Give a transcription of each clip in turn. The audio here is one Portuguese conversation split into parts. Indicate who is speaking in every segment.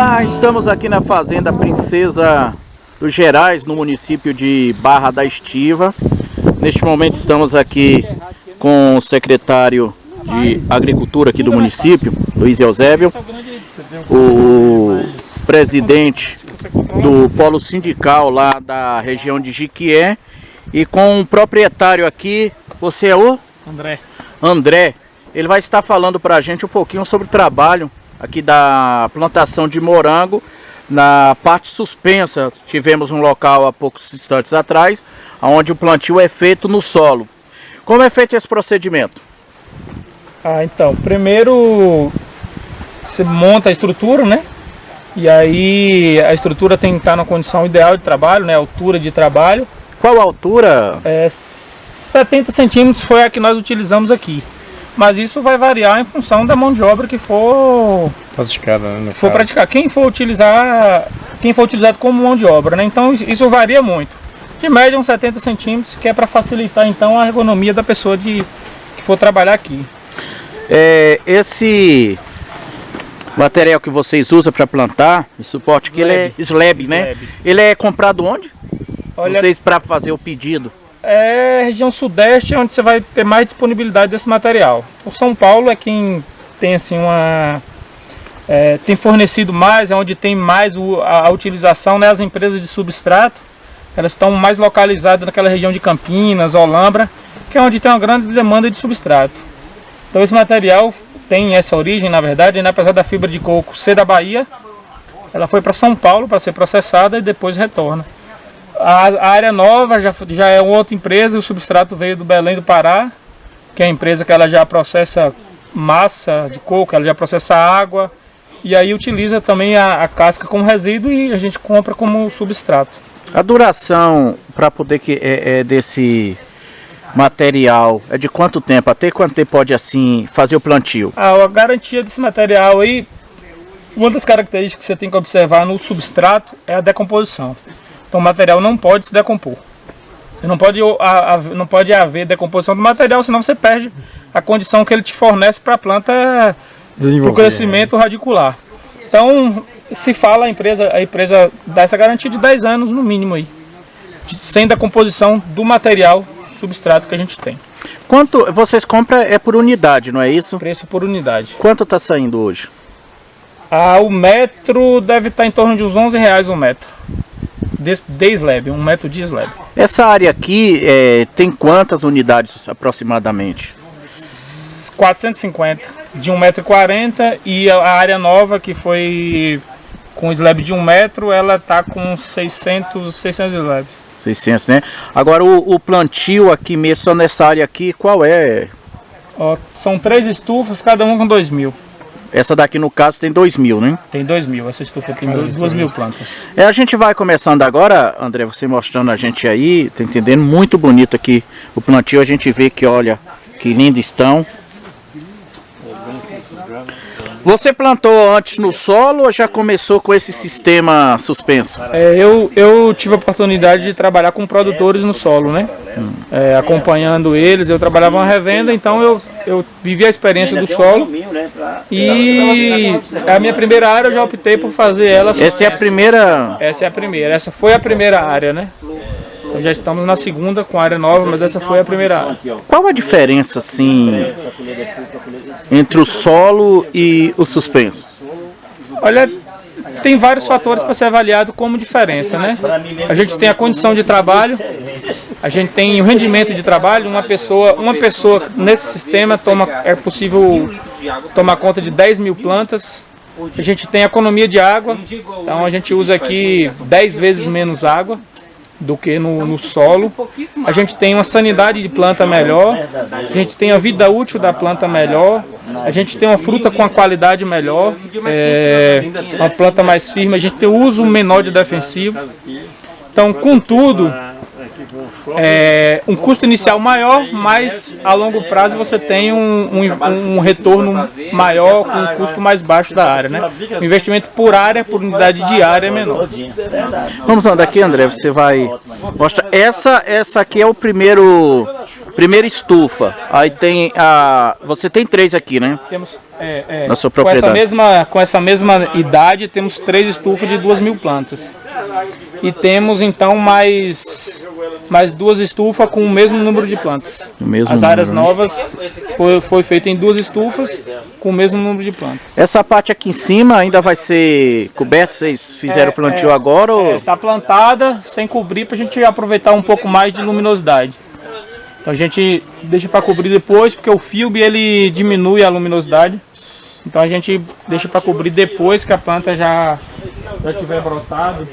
Speaker 1: Olá, estamos aqui na Fazenda Princesa dos Gerais, no município de Barra da Estiva. Neste momento estamos aqui com o secretário de Agricultura aqui do município, Luiz Eusébio, o presidente do polo sindical lá da região de Jiquié, e com o proprietário aqui, você é o? André. Ele vai estar falando para a gente um pouquinho sobre o trabalho aqui da plantação de morango na parte suspensa. Tivemos um local há poucos instantes atrás, onde o plantio é feito no solo. Como é feito esse procedimento?
Speaker 2: Então, primeiro você monta a estrutura, né? E aí a estrutura tem que estar na condição ideal de trabalho, né? Altura de trabalho.
Speaker 1: Qual a altura?
Speaker 2: 70 centímetros foi a que nós utilizamos aqui. Mas isso vai variar em função da mão de obra que for praticada, né? Quem for utilizado como mão de obra, né? Então isso varia muito. De média uns 70 centímetros, que é para facilitar então a ergonomia da pessoa que for trabalhar aqui.
Speaker 1: Esse material que vocês usam para plantar, o suporte que ele é slab, né? Ele é comprado onde?
Speaker 2: Olha,
Speaker 1: vocês para fazer o pedido?
Speaker 2: É região sudeste onde você vai ter mais disponibilidade desse material. O São Paulo é quem tem assim tem fornecido mais, é onde tem mais a utilização, né? As empresas de substrato, elas estão mais localizadas naquela região de Campinas, Olambra, que é onde tem uma grande demanda de substrato. Então esse material tem essa origem, na verdade, né? Apesar da fibra de coco ser da Bahia, ela foi para São Paulo para ser processada e depois retorna. A área nova já é outra empresa, o substrato veio do Belém do Pará, que é a empresa que ela já processa massa de coco, ela já processa água, e aí utiliza também a casca como resíduo e a gente compra como substrato.
Speaker 1: A duração para poder desse material é de quanto tempo? Até quanto tempo pode assim fazer o plantio?
Speaker 2: A garantia desse material aí, uma das características que você tem que observar no substrato é a decomposição. Então o material não pode se decompor. Não pode haver decomposição do material, senão você perde a condição que ele te fornece para a planta, para o crescimento radicular. Então se fala, a empresa dá essa garantia de 10 anos no mínimo aí, sem decomposição do material substrato que a gente tem.
Speaker 1: Quanto vocês compram por unidade, não é isso?
Speaker 2: Preço por unidade.
Speaker 1: Quanto está saindo hoje?
Speaker 2: O metro deve estar em torno de uns R$11 um metro. De slab, 1 metro de slab.
Speaker 1: Essa área aqui tem quantas unidades aproximadamente?
Speaker 2: 450 de 1,40 m, e a área nova que foi com slab de 1 metro, ela está com 600 slabs.
Speaker 1: 600, né? Agora o plantio aqui mesmo, só nessa área aqui, qual é?
Speaker 2: São 3 estufas, cada uma com 2.000.
Speaker 1: Essa daqui no caso tem 2.000, né?
Speaker 2: Tem 2.000, essa estufa tem 2.000 plantas.
Speaker 1: A gente vai começando agora, André, você mostrando a gente aí, tá entendendo? Muito bonito aqui o plantio, a gente vê que, olha, que lindo estão. Você plantou antes no solo ou já começou com esse sistema suspenso?
Speaker 2: Eu tive a oportunidade de trabalhar com produtores no solo, né? Acompanhando eles, eu trabalhava na revenda, então eu vivi a experiência do solo. E a minha primeira área eu já optei por fazer ela.
Speaker 1: Essa é a primeira?
Speaker 2: Essa é a primeira, essa foi a primeira área, né? Então já estamos na segunda com a área nova, mas essa foi a primeira área.
Speaker 1: Qual a diferença, assim, entre o solo e o suspenso?
Speaker 2: Olha, tem vários fatores para ser avaliado como diferença, né? A gente tem a condição de trabalho, a gente tem o rendimento de trabalho. Uma pessoa nesse sistema é possível tomar conta de 10.000 plantas. A gente tem a economia de água, então a gente usa aqui 10 vezes menos água do que no solo. A gente tem uma sanidade de planta melhor, a gente tem a vida útil da planta melhor, a gente tem uma fruta com a qualidade melhor, uma planta mais firme, a gente tem o uso menor de defensivo. Então, contudo, um custo inicial maior, mas a longo prazo você tem um retorno maior com um custo mais baixo da área, né? O investimento por área, por unidade de área é menor.
Speaker 1: Vamos andar aqui, André, você vai mostrar. Essa aqui é o primeiro primeira estufa. Aí tem a... Você tem 3 aqui, né?
Speaker 2: Temos,
Speaker 1: Na sua
Speaker 2: com
Speaker 1: propriedade.
Speaker 2: com essa mesma idade, temos 3 estufas de 2.000 plantas. E temos então mais 2 estufas com o mesmo número de plantas.
Speaker 1: O mesmo
Speaker 2: As áreas
Speaker 1: número, né?
Speaker 2: novas foi feito em 2 estufas com o mesmo número de plantas.
Speaker 1: Essa parte aqui em cima ainda vai ser coberta? Vocês fizeram o plantio agora? Ou...
Speaker 2: Está plantada sem cobrir para a gente aproveitar um pouco mais de luminosidade. Então a gente deixa para cobrir depois, porque o filme ele diminui a luminosidade. Então a gente deixa para cobrir depois que a planta já tiver brotado.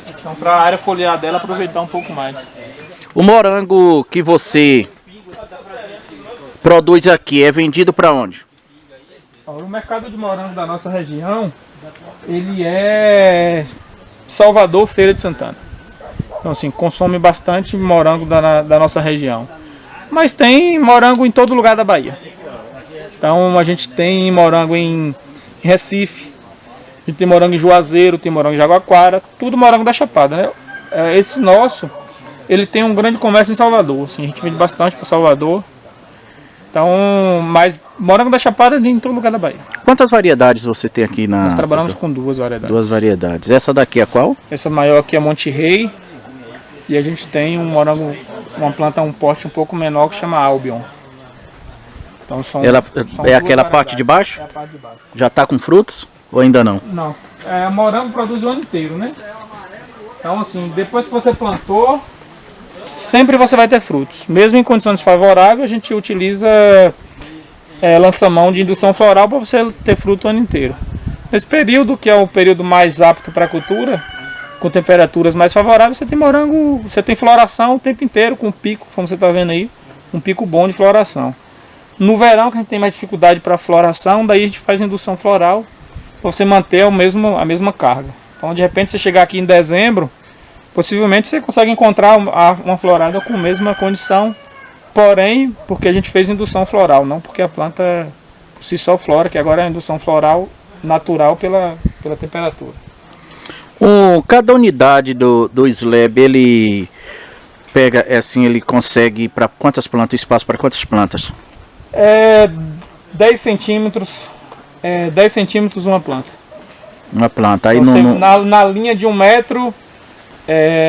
Speaker 2: Então para a área foliar dela aproveitar um pouco mais.
Speaker 1: O morango que você produz aqui é vendido para onde?
Speaker 2: O mercado de morango da nossa região, ele é Salvador, Feira de Santana. Então assim, consome bastante morango da nossa região. Mas tem morango em todo lugar da Bahia. Então a gente tem morango em Recife, a gente tem morango em Juazeiro, tem morango em Jaguaquara, tudo morango da Chapada, né? Esse nosso, ele tem um grande comércio em Salvador, assim, a gente vende bastante para Salvador. Então, mas morango da Chapada é em todo lugar da Bahia.
Speaker 1: Quantas variedades você tem aqui na...
Speaker 2: Nós trabalhamos com 2 variedades.
Speaker 1: 2 variedades. Essa daqui é qual?
Speaker 2: Essa maior aqui é Monte Rei. E a gente tem um morango, uma planta, um porte um pouco menor que chama Albion. Então
Speaker 1: Ela
Speaker 2: são
Speaker 1: é
Speaker 2: 2
Speaker 1: aquela parte de baixo?
Speaker 2: É a parte de baixo.
Speaker 1: Já está com frutos ou ainda não?
Speaker 2: Não. Morango produz o ano inteiro, né? Então assim, depois que você plantou, sempre você vai ter frutos. Mesmo em condições favoráveis, a gente utiliza lançamão de indução floral para você ter fruto o ano inteiro. Nesse período, que é o período mais apto para a cultura, com temperaturas mais favoráveis, você tem morango, você tem floração o tempo inteiro, com pico, como você está vendo aí, um pico bom de floração. No verão, que a gente tem mais dificuldade para floração, daí a gente faz indução floral para você manter a mesma carga. Então, de repente, você chegar aqui em dezembro, possivelmente você consegue encontrar uma florada com a mesma condição, porém, porque a gente fez indução floral, não porque a planta por si só flora, que agora é a indução floral natural pela temperatura.
Speaker 1: Cada unidade do slab, ele pega, assim, ele consegue para quantas plantas, espaço para quantas plantas?
Speaker 2: 10 centímetros, 10 centímetros uma planta.
Speaker 1: Uma planta. Aí
Speaker 2: Então, na linha de 1 metro,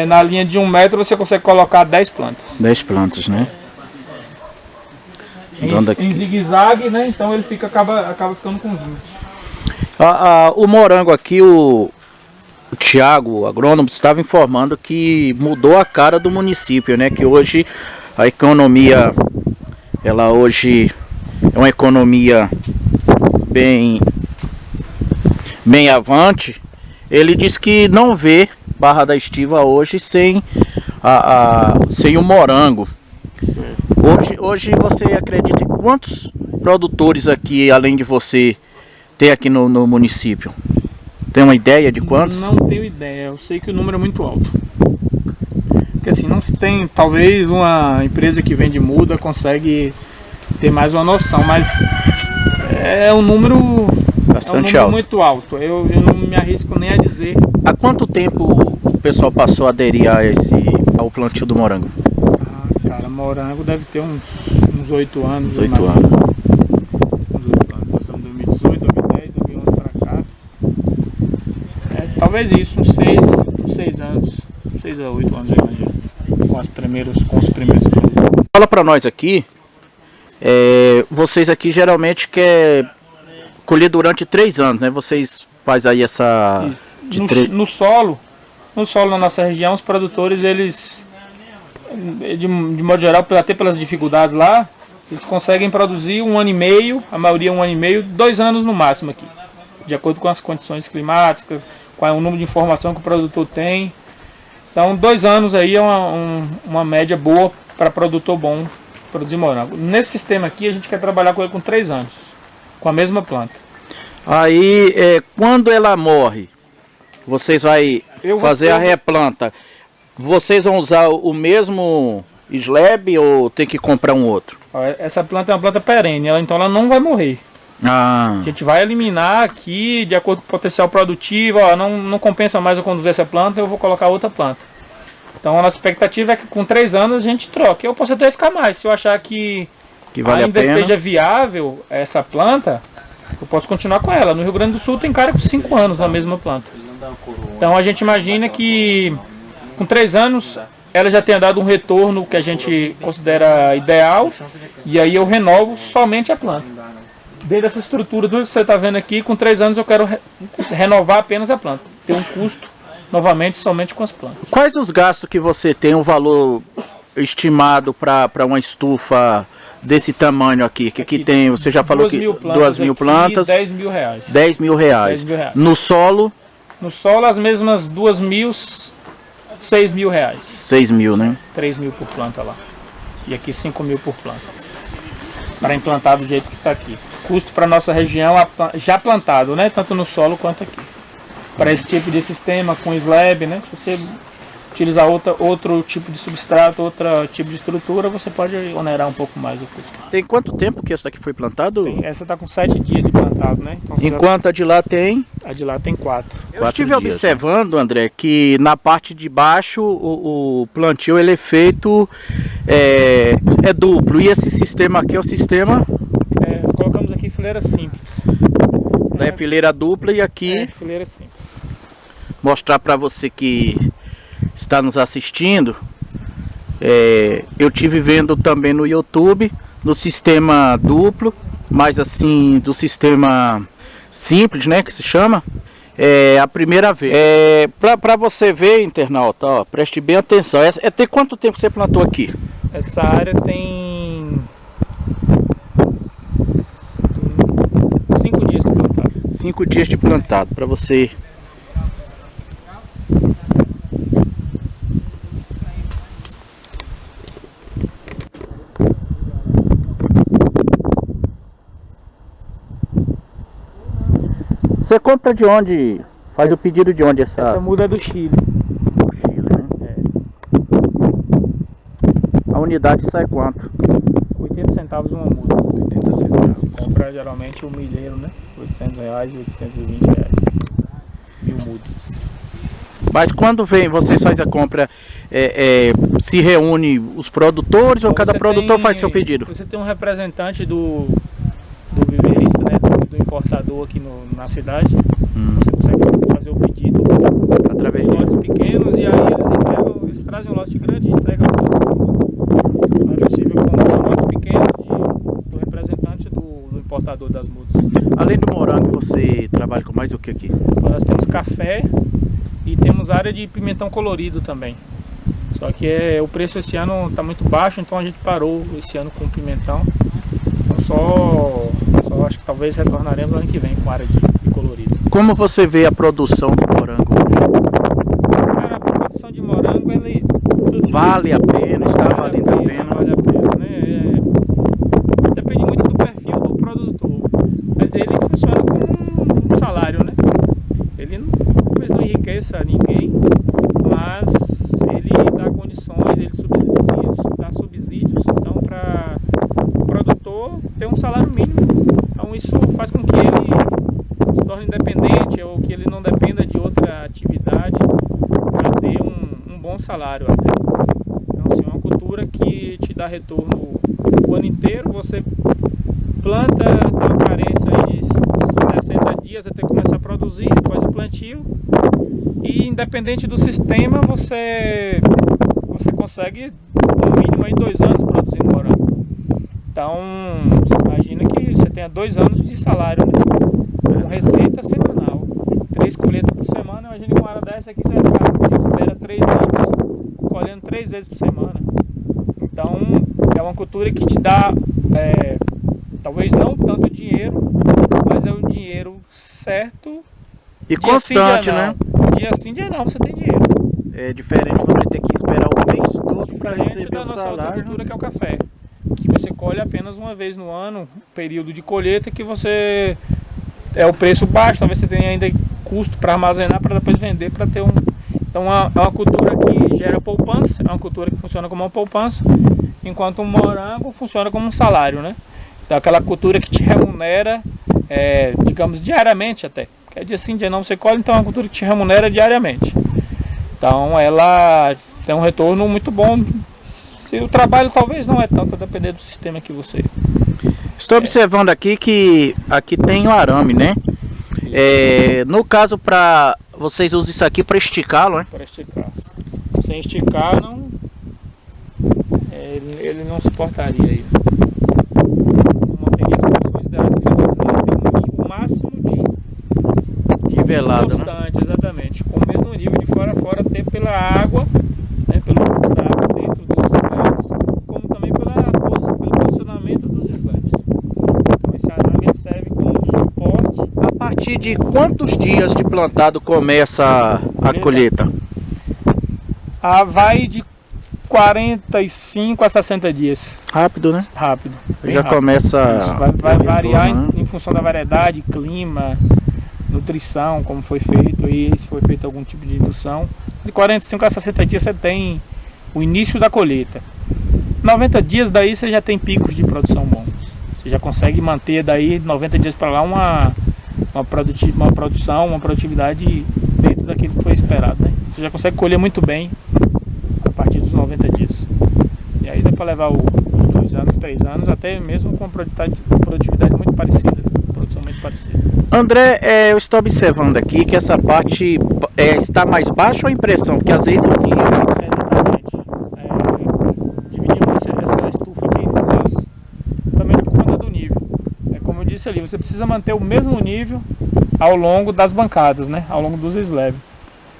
Speaker 2: na linha de 1 metro você consegue colocar 10 plantas.
Speaker 1: 10 plantas, né?
Speaker 2: Em zigue-zague, né? Então ele acaba ficando com 20.
Speaker 1: O morango aqui, o Thiago, o agrônomo, estava informando que mudou a cara do município, né? Que hoje a economia, ela hoje é uma economia bem avante. Ele disse que não vê Barra da Estiva hoje sem o morango. Hoje você acredita em quantos produtores aqui, além de você, tem aqui no município? Tem uma ideia de quantos?
Speaker 2: Não tenho ideia, eu sei que o número é muito alto. Porque assim, não se tem, talvez uma empresa que vende muda consegue ter mais uma noção, mas é um número
Speaker 1: bastante alto.
Speaker 2: Muito alto. Eu não me arrisco nem a dizer.
Speaker 1: Há quanto tempo o pessoal passou a aderir ao plantio do morango?
Speaker 2: Cara, morango deve ter uns 8 anos.
Speaker 1: Uns 8 anos.
Speaker 2: Nós estamos em 2018, 2010, 2011 para cá. Talvez isso, uns 6 anos. 6 a 8 anos, eu imagino. Com os primeiros produtos.
Speaker 1: Fala para nós aqui. Vocês aqui geralmente querem colher durante 3 anos, né? Vocês fazem aí essa...
Speaker 2: No solo na nossa região, os produtores, eles, de modo geral, até pelas dificuldades lá, eles conseguem produzir 1 ano e meio, a maioria 1 ano e meio, 2 anos no máximo aqui. De acordo com as condições climáticas, com o número de informação que o produtor tem. Então 2 anos aí é uma média boa para produtor bom produzir morango. Nesse sistema aqui a gente quer trabalhar com ele com 3 anos, com a mesma planta.
Speaker 1: Aí quando ela morre, vocês vão fazer a replanta, vocês vão usar o mesmo slab ou tem que comprar um outro?
Speaker 2: Essa planta é uma planta perene, então ela não vai morrer. A gente vai eliminar aqui de acordo com o potencial produtivo. Não compensa mais eu conduzir essa planta, eu vou colocar outra planta. Então a nossa expectativa é que com 3 anos a gente troque. Eu posso até ficar mais, se eu achar que
Speaker 1: vale
Speaker 2: ainda
Speaker 1: a pena.
Speaker 2: esteja viável essa planta, eu posso continuar com ela. No Rio Grande do Sul tem cara com 5 anos na mesma planta. Então a gente imagina que com 3 anos ela já tenha dado um retorno que a gente considera ideal, e aí eu renovo somente a planta. Desde essa estrutura, tudo que você está vendo aqui, com 3 anos eu quero renovar apenas a planta. Ter um custo novamente somente com as plantas.
Speaker 1: Quais os gastos que você tem, um valor estimado para uma estufa desse tamanho aqui? Que tem, você já falou que 2.000 plantas,
Speaker 2: 10 mil reais.
Speaker 1: 10 mil reais.
Speaker 2: 10 mil reais.
Speaker 1: No solo?
Speaker 2: No solo as mesmas 2.000, 6 mil reais.
Speaker 1: 6 mil, né?
Speaker 2: 3 mil por planta lá. E aqui 5 mil por planta. Para implantar do jeito que está aqui. Custo para nossa região já plantado, né? Tanto no solo quanto aqui. Para esse tipo de sistema com slab, né? Se você utilizar outro tipo de substrato, outro tipo de estrutura, você pode onerar um pouco mais o custo.
Speaker 1: Tem quanto tempo que essa daqui foi plantada?
Speaker 2: Essa está com 7 dias de plantado, né? Então,
Speaker 1: enquanto a de lá tem?
Speaker 2: A de lá tem 4.
Speaker 1: Eu estive observando, André, que na parte de baixo o plantio ele é feito é duplo. E esse sistema aqui é o sistema?
Speaker 2: Colocamos aqui fileira simples.
Speaker 1: É fileira dupla e aqui...
Speaker 2: fileira simples.
Speaker 1: Mostrar para você que está nos assistindo, eu tive vendo também no YouTube, no sistema duplo, mas assim, do sistema simples, né, que se chama, a primeira vez. Para você ver, internauta, ó, preste bem atenção, tem quanto tempo você plantou aqui?
Speaker 2: Essa área tem 5 dias de plantado.
Speaker 1: 5 dias de plantado, para você... Você compra de onde? Faz o pedido de onde
Speaker 2: Essa muda é do Chile.
Speaker 1: Do Chile, né? A unidade sai quanto?
Speaker 2: 80 centavos uma muda.
Speaker 1: 80 centavos.
Speaker 2: Você compra geralmente o milheiro, né? 800 reais, 820 reais. 1000 mudas.
Speaker 1: Mas quando vocês fazem a compra, se reúne os produtores, então, ou cada produtor faz seu pedido?
Speaker 2: Você tem um representante do viveirista, né? Do importador aqui na cidade. Você consegue fazer o pedido através de lotes pequenos, e aí eles trazem um lote grande e entregam para todo mundo. Não é possível comprar lotes pequenos do representante do importador das mudas.
Speaker 1: Além do morango, você trabalha com mais o que aqui?
Speaker 2: Nós temos café e temos área de pimentão colorido também. Só que o preço esse ano está muito baixo, então a gente parou esse ano com pimentão. Então só acho que talvez retornaremos ano que vem com área de colorido.
Speaker 1: Como você vê a produção do morango hoje?
Speaker 2: Cara, a produção de morango, ele
Speaker 1: vale a pena, está valendo a pena.
Speaker 2: Vale a pena, né? Depende muito do perfil do produtor, mas ele funciona como um salário, né? Ele talvez não enriqueça ninguém, mas ele dá condições, ele dá subsídios, então para o produtor ter um salário mínimo. Então isso faz com que ele se torne independente, ou que ele não dependa de outra atividade para ter um bom salário até. Então assim, é uma cultura que te dá retorno o ano inteiro. Você planta, tem uma carência de 60 dias até começar a produzir, depois o plantio, e independente do sistema você consegue no mínimo aí 2 anos produzindo morango. Então você imagina que você tenha 2 anos de salário, né? Com receita semanal, 3 colheitas por semana. Imagina que uma área dessa aqui você espera 3 anos colhendo 3 vezes por semana. Então é uma cultura que te dá talvez não tanto dinheiro, mas é o dinheiro certo
Speaker 1: e constante, né?
Speaker 2: Dia sim, dia não, você tem dinheiro.
Speaker 1: É diferente você ter que esperar o mês todo para receber o salário.
Speaker 2: Outra cultura que é o café, que você colhe apenas uma vez no ano, período de colheita, que você o preço baixo, talvez você tenha ainda custo para armazenar, para depois vender, para ter então é uma cultura que gera poupança, é uma cultura que funciona como uma poupança, enquanto o morango funciona como um salário, né? Então aquela cultura que te remunera, digamos, diariamente até. Que é dia sim, dia não você colhe, então é uma cultura que te remunera diariamente. Então ela tem um retorno muito bom. Se o trabalho talvez não é tanto, a depender do sistema que você...
Speaker 1: Estou observando aqui que aqui tem o arame, né? No caso, para vocês usam isso aqui para esticá-lo, né?
Speaker 2: Para esticar. Sem esticar, não, ele não suportaria aí. Não teria as condições ideais que você precisa ter o máximo de
Speaker 1: Nivelado,
Speaker 2: constante, né? Exatamente. Com o mesmo nível de fora a fora, até pela água, né, pelo fluxo da água dentro dos slabs, como também pelo posicionamento dos slabs. Então esse arame ele serve como suporte.
Speaker 1: A partir de quantos dias de plantado começa a colheita?
Speaker 2: Vai de 45 a 60 dias.
Speaker 1: Rápido, né?
Speaker 2: Rápido.
Speaker 1: Já
Speaker 2: rápido.
Speaker 1: começa.
Speaker 2: Isso vai variar
Speaker 1: né?
Speaker 2: em função da variedade, clima, nutrição, como foi feito aí, se foi feito algum tipo de indução. De 45 a 60 dias você tem o início da colheita. 90 dias daí você já tem picos de produção bons. Você já consegue manter daí 90 dias para lá uma produtividade dentro daquilo que foi esperado, né? Você já consegue colher muito bem a partir dos 90 dias. E aí dá para levar os 2 anos, 3 anos, até mesmo com produtividade muito parecida, produção muito parecida.
Speaker 1: André, eu estou observando aqui que essa parte está mais baixa ou a impressão? Porque às vezes o nível...
Speaker 2: Dividimos essa estufa aqui em duas, também por conta do nível. Como eu disse ali, você precisa manter o mesmo nível ao longo das bancadas, né? Ao longo dos slabs.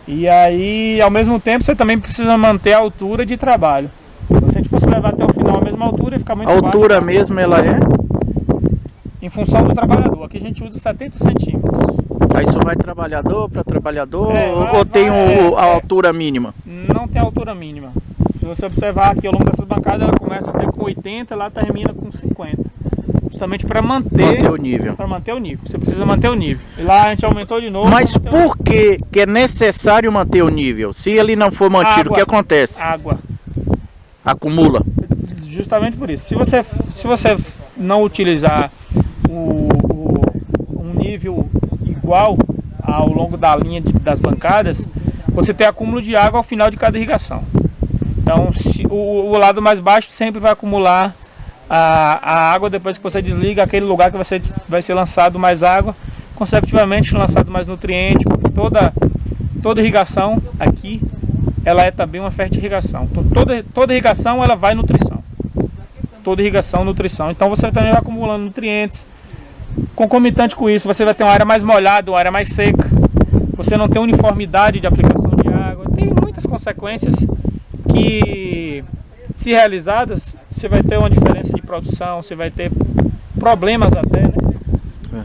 Speaker 2: E aí, ao mesmo tempo, você também precisa manter a altura de trabalho. Então, se a gente fosse levar até o final a mesma altura, ia ficar muito baixo.
Speaker 1: A altura mesmo ela é?
Speaker 2: Em função do trabalhador. Aqui a gente usa 70 centímetros.
Speaker 1: Aí isso vai trabalhador para trabalhador ou tem a altura mínima?
Speaker 2: Não tem altura mínima. Se você observar aqui ao longo dessas bancadas, ela começa até com 80, lá termina com 50. Justamente para manter
Speaker 1: o nível.
Speaker 2: Para manter o nível. Você precisa manter o nível. E lá a gente aumentou de novo.
Speaker 1: Mas por que é necessário manter o nível? Se ele não for mantido, o que acontece?
Speaker 2: Água.
Speaker 1: Acumula.
Speaker 2: Justamente por isso. Se você não utilizar um nível igual ao longo da linha das bancadas, você tem acúmulo de água ao final de cada irrigação. Então o lado mais baixo sempre vai acumular a água. Depois que você desliga aquele lugar que vai ser lançado mais água, consecutivamente lançado mais nutriente, porque toda irrigação aqui ela é também uma fertirrigação. Então, toda irrigação ela vai nutrição. Toda irrigação nutrição. Então você também vai acumulando nutrientes. Concomitante com isso, você vai ter uma área mais molhada, uma área mais seca. Você não tem uniformidade de aplicação de água. Tem muitas consequências que, se realizadas, você vai ter uma diferença de produção, você vai ter problemas até, né?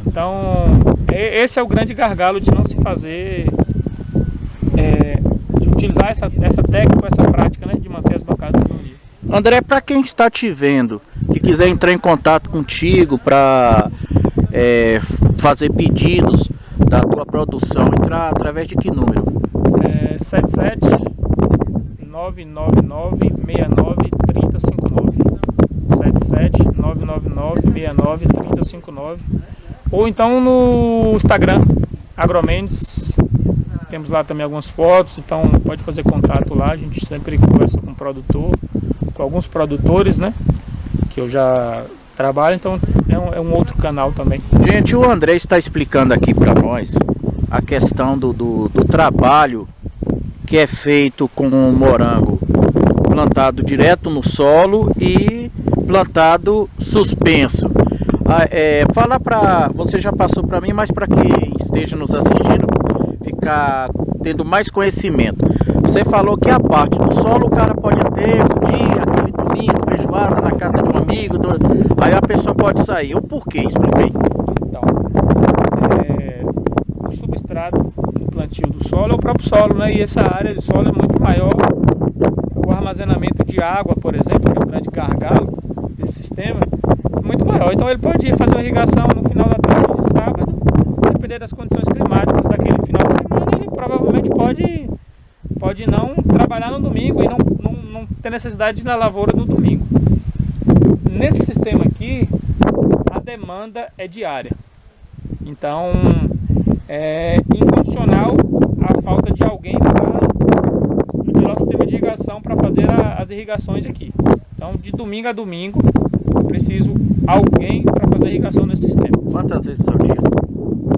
Speaker 2: Então, esse é o grande gargalo de não se fazer, de utilizar essa técnica, essa prática, né, de manter as bancadas no nível.
Speaker 1: André, para quem está te vendo, que quiser entrar em contato contigo para fazer pedidos da tua produção, entrar através de que número?
Speaker 2: 77 999 69 3059. 77 999 69 3059. Ou então no Instagram, Agromendes. Temos lá também algumas fotos, então pode fazer contato lá. A gente sempre conversa com o produtor, com alguns produtores, né? Que eu já trabalho, então é um outro canal também.
Speaker 1: Gente, o André está explicando aqui para nós a questão do trabalho que é feito com o morango plantado direto no solo e plantado suspenso. Fala para você, já passou para mim, mas para quem esteja nos assistindo ficar tendo mais conhecimento. Você falou que a parte do solo o cara pode ter um dia, aquele domingo, feijoada na casa de um amigo, aí a pessoa pode sair. O porquê? Expliquei.
Speaker 2: Então, o substrato do plantio do solo é o próprio solo, né? E essa área de solo é muito maior. O armazenamento de água, por exemplo, que é o grande gargalo desse sistema, é muito maior. Então ele pode fazer uma irrigação no final da tarde de sábado, depender das condições climáticas daquele final de semana, ele provavelmente pode não trabalhar no domingo e não ter necessidade de ir na lavoura no domingo. Nesse sistema aqui, a demanda é diária. Então, é incondicional a falta de alguém para utilizar o sistema de irrigação condição para fazer as irrigações aqui. Então, de domingo a domingo, preciso alguém para fazer irrigação nesse sistema.
Speaker 1: Quantas vezes ao dia?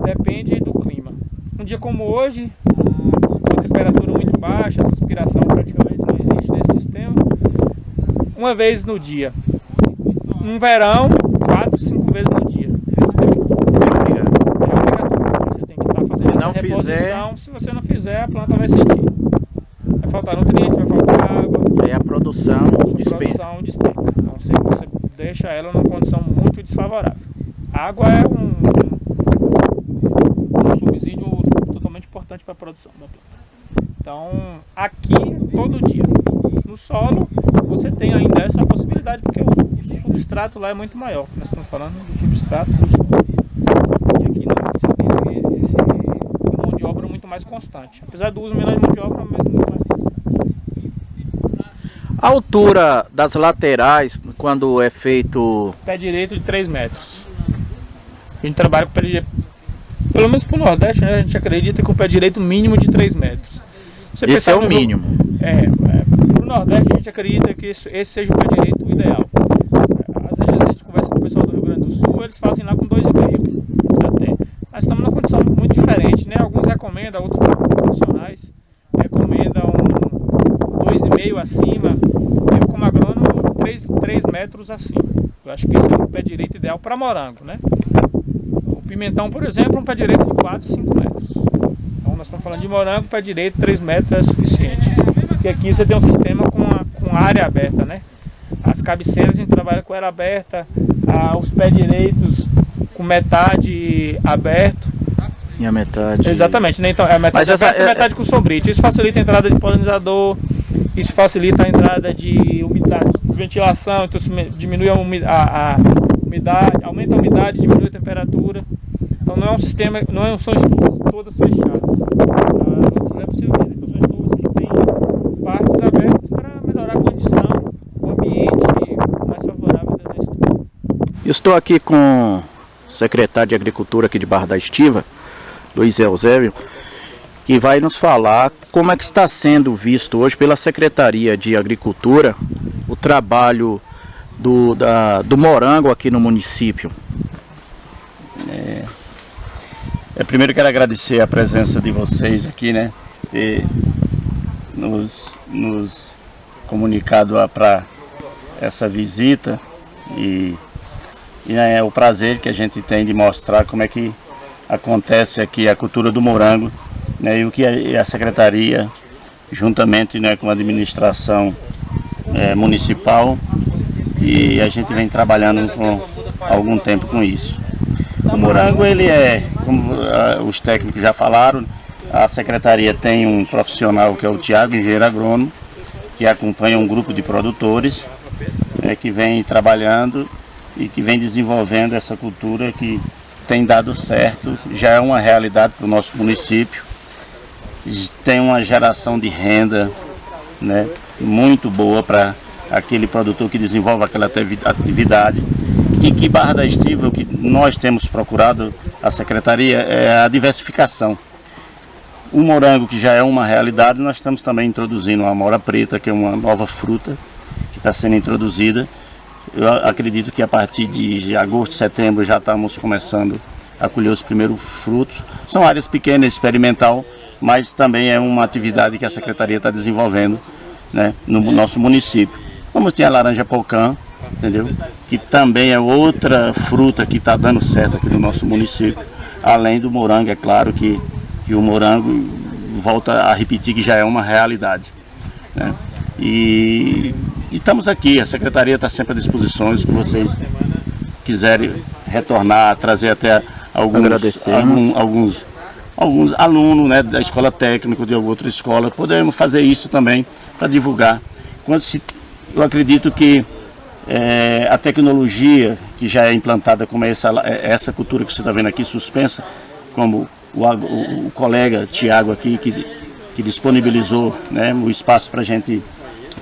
Speaker 2: Depende do clima. Um dia como hoje, com temperatura muito baixa, transpiração praticamente não existe nesse sistema, uma vez no dia. Um verão, 4, 5 vezes no dia. Esse sistema aqui. É obrigatório. Você tem que estar fazendo essa reposição. Se você não fizer, a planta vai sentir. Vai faltar nutriente, vai faltar água.
Speaker 1: É a produção despenca.
Speaker 2: Então você deixa ela numa condição muito desfavorável. A água é um subsídio totalmente importante para a produção da planta. Então, aqui, todo dia, no solo, você tem ainda essa possibilidade, porque o substrato lá é muito maior. Nós estamos falando do substrato do solo. E aqui não, você tem esse mão de obra muito mais constante. Apesar do uso menor de mão de obra, mas muito mais constante.
Speaker 1: A altura das laterais, quando é feito...
Speaker 2: Pé direito de 3 metros. A gente trabalha com pé direito, pelo menos para o Nordeste, né? A gente acredita que o pé direito mínimo de 3 metros.
Speaker 1: Esse é o mínimo.
Speaker 2: Para o Nordeste a gente acredita que esse seja o pé direito ideal. Às vezes a gente conversa com o pessoal do Rio Grande do Sul, eles fazem lá com 2,5 até. Mas estamos numa condição muito diferente, né? Alguns recomendam, outros profissionais recomendam 2,5 acima. Eu, como agrônomo, 3 metros acima. Eu acho que esse é o pé direito ideal para morango, né? O pimentão, por exemplo, é um pé direito de 4, 5 metros. Então nós estamos falando de morango, pé direito 3 metros é suficiente. Porque aqui você tem um sistema com área aberta, né? As cabeceiras a gente trabalha com área aberta, os pés direitos com metade aberto.
Speaker 1: E a metade...
Speaker 2: Exatamente, né? Então é metade aberta e metade com sombrite. Isso facilita a entrada de polinizador, isso facilita a entrada de umidade, ventilação, então isso diminui a umidade, aumenta a umidade, diminui a temperatura. Então não é um sistema, são estufas todas fechadas. Não é possível ver. Então são estufas que têm partes abertas para melhorar a condição, o ambiente mais favorável da estufa.
Speaker 1: Estou aqui com o secretário de Agricultura aqui de Barra da Estiva, Luiz Eusébio, que vai nos falar como é que está sendo visto hoje pela Secretaria de Agricultura o trabalho do morango aqui no município.
Speaker 3: Primeiro quero agradecer a presença de vocês aqui, né? Ter nos comunicado para essa visita e é o prazer que a gente tem de mostrar como é que acontece aqui a cultura do morango, né? E o que a Secretaria, juntamente, né, com a administração municipal, e a gente vem trabalhando há algum tempo com isso. O morango, ele como os técnicos já falaram, a Secretaria tem um profissional que é o Tiago, engenheiro agrônomo, que acompanha um grupo de produtores, que vem trabalhando e que vem desenvolvendo essa cultura que tem dado certo, já é uma realidade para o nosso município, tem uma geração de renda, né, muito boa para aquele produtor que desenvolve aquela atividade. E que Barra da Estiva, o que nós temos procurado, a Secretaria, é a diversificação. O morango, que já é uma realidade, nós estamos também introduzindo a amora preta, que é uma nova fruta que está sendo introduzida. Eu acredito que a partir de agosto, setembro, já estamos começando a colher os primeiros frutos. São áreas pequenas, experimental, mas também é uma atividade que a Secretaria está desenvolvendo, né, no nosso município. Vamos ter a laranja pocã, entendeu? Que também é outra fruta que está dando certo aqui no nosso município, além do morango. É claro que o morango, volta a repetir, que já é uma realidade, né? E estamos aqui, a Secretaria está sempre à disposição, se vocês quiserem retornar, trazer até alguns alunos, né, da escola técnica, de outra escola, podemos fazer isso também para divulgar. Eu acredito que a tecnologia que já é implantada, como essa cultura que você está vendo aqui, suspensa, como o colega Tiago aqui, que disponibilizou, né, o espaço para a gente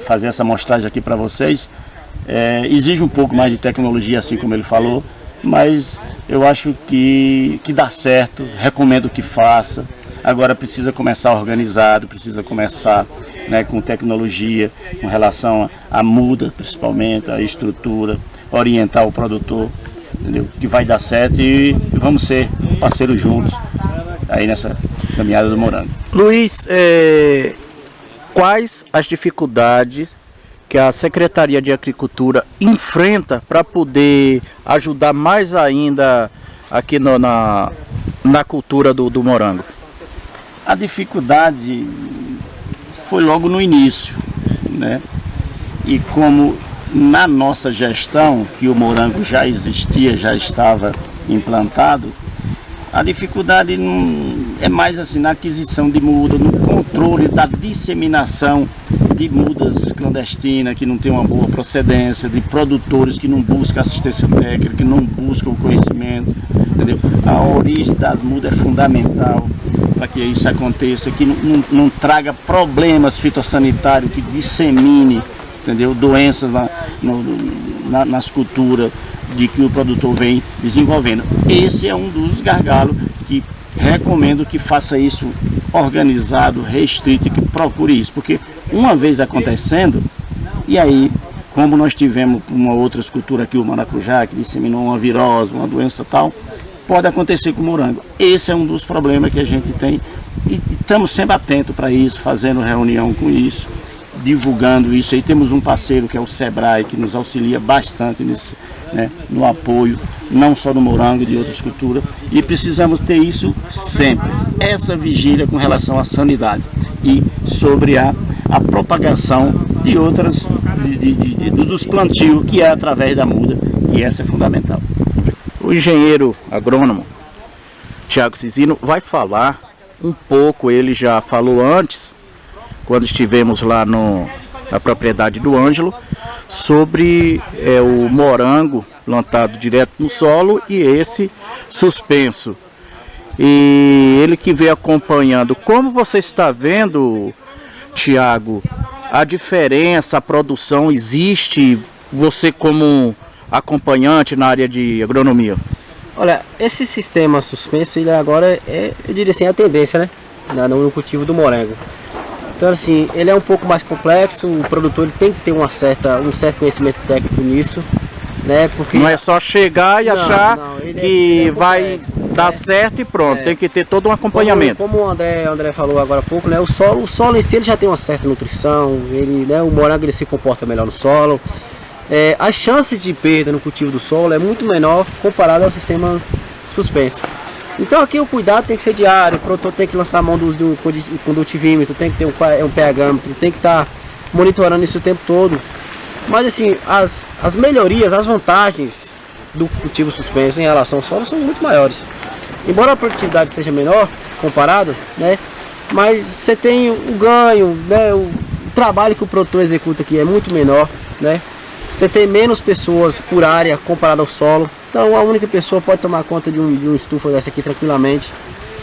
Speaker 3: fazer essa mostragem aqui para vocês, exige um pouco mais de tecnologia, assim como ele falou, mas eu acho que dá certo, recomendo que faça. Agora precisa começar organizado, precisa começar, né, com tecnologia, com relação à muda, principalmente, à estrutura, orientar o produtor, entendeu? Que vai dar certo e vamos ser parceiros juntos aí nessa caminhada do morango.
Speaker 1: Luiz, quais as dificuldades que a Secretaria de Agricultura enfrenta para poder ajudar mais ainda aqui na cultura do morango?
Speaker 3: A dificuldade foi logo no início, né? E como na nossa gestão, que o morango já existia, já estava implantado, a dificuldade é mais assim na aquisição de muda, no controle da disseminação de mudas clandestinas que não tem uma boa procedência, de produtores que não buscam assistência técnica, que não buscam o conhecimento, entendeu? A origem das mudas é fundamental para que isso aconteça, que não traga problemas fitossanitários, que dissemine, entendeu? Doenças nas culturas de que o produtor vem desenvolvendo. Esse é um dos gargalos que recomendo que faça isso organizado, restrito e que procure isso, porque uma vez acontecendo, e aí, como nós tivemos uma outra escultura aqui, o maracujá, que disseminou uma virose, uma doença tal, pode acontecer com o morango. Esse é um dos problemas que a gente tem e estamos sempre atentos para isso, fazendo reunião com isso, divulgando isso. Aí temos um parceiro que é o Sebrae, que nos auxilia bastante nisso, né, no apoio, não só do morango, de outras culturas, e precisamos ter isso sempre, essa vigília com relação à sanidade e sobre a propagação de outras, dos plantios, que é através da muda, que essa é fundamental.
Speaker 1: O engenheiro agrônomo Tiago Cizino vai falar um pouco, ele já falou antes, quando estivemos lá na propriedade do Ângelo, sobre o morango plantado direto no solo e esse suspenso. E ele que veio acompanhando, como você está vendo, Tiago, a diferença, a produção existe, você como acompanhante na área de agronomia?
Speaker 4: Olha, esse sistema suspenso, ele agora eu diria assim, a tendência, né, no cultivo do morango. Então assim, ele é um pouco mais complexo, o produtor ele tem que ter um certo conhecimento técnico nisso, né, porque...
Speaker 1: Não é só chegar e achar que vai dar certo e pronto, tem que ter todo um acompanhamento.
Speaker 4: Como o André falou agora há pouco, né, o solo em si ele já tem uma certa nutrição, né, o morango ele se comporta melhor no solo. As chances de perda no cultivo do solo é muito menor comparado ao sistema suspenso. Então aqui o cuidado tem que ser diário, o produtor tem que lançar a mão do condutivímetro, tem que ter um pH-metro, tem que estar monitorando isso o tempo todo. Mas assim, as melhorias, as vantagens do cultivo suspenso em relação ao solo são muito maiores. Embora a produtividade seja menor comparado, né, mas você tem o ganho, né, o trabalho que o produtor executa aqui é muito menor, né? Você tem menos pessoas por área comparado ao solo. Então a única pessoa pode tomar conta de uma estufa dessa aqui tranquilamente,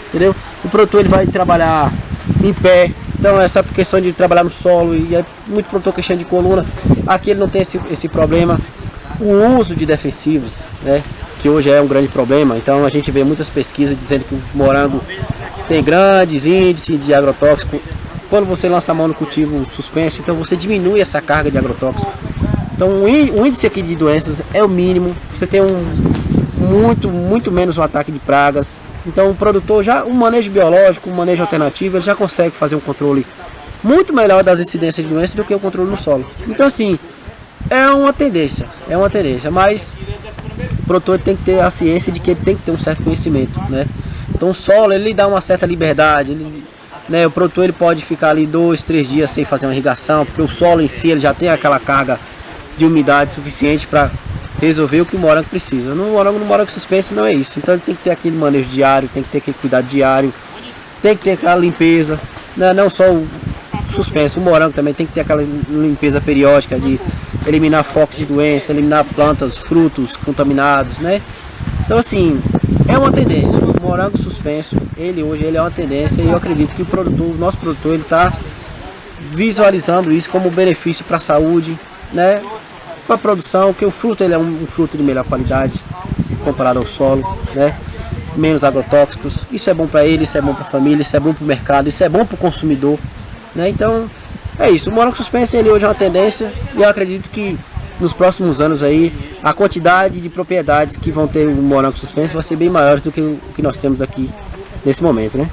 Speaker 4: entendeu? O produtor ele vai trabalhar em pé. Então essa questão de trabalhar no solo, e é muito produtor questão de coluna. Aqui ele não tem esse problema. O uso de defensivos, né, que hoje é um grande problema. Então a gente vê muitas pesquisas dizendo que o morango tem grandes índices de agrotóxico. Quando você lança a mão no cultivo suspenso, então você diminui essa carga de agrotóxico. Então o índice aqui de doenças é o mínimo, você tem muito menos um ataque de pragas. Então o produtor já, um manejo biológico, um manejo alternativo, ele já consegue fazer um controle muito melhor das incidências de doenças do que o controle no solo. Então assim, é uma tendência, mas o produtor tem que ter a ciência de que ele tem que ter um certo conhecimento, né? Então o solo ele dá uma certa liberdade, né, o produtor ele pode ficar ali 2, 3 dias sem fazer uma irrigação, porque o solo em si ele já tem aquela carga de umidade suficiente para resolver o que o morango precisa. No morango suspenso não é isso. Então ele tem que ter aquele manejo diário, tem que ter aquele cuidado diário, tem que ter aquela limpeza, né? Não só o suspenso, o morango também tem que ter aquela limpeza periódica de eliminar focos de doença, eliminar plantas, frutos contaminados, né? Então assim, é uma tendência. O morango suspenso, hoje ele é uma tendência, e eu acredito que o nosso produtor ele está visualizando isso como benefício para a saúde, né, para a produção, que o fruto ele é um fruto de melhor qualidade comparado ao solo, né? menos agrotóxicos. Isso é bom para ele, isso é bom para a família, isso é bom para o mercado, isso é bom para o consumidor, né? Então é isso. O morango suspenso ele hoje é uma tendência e eu acredito que nos próximos anos aí a quantidade de propriedades que vão ter o morango suspenso vai ser bem maior do que o que nós temos aqui nesse momento, né?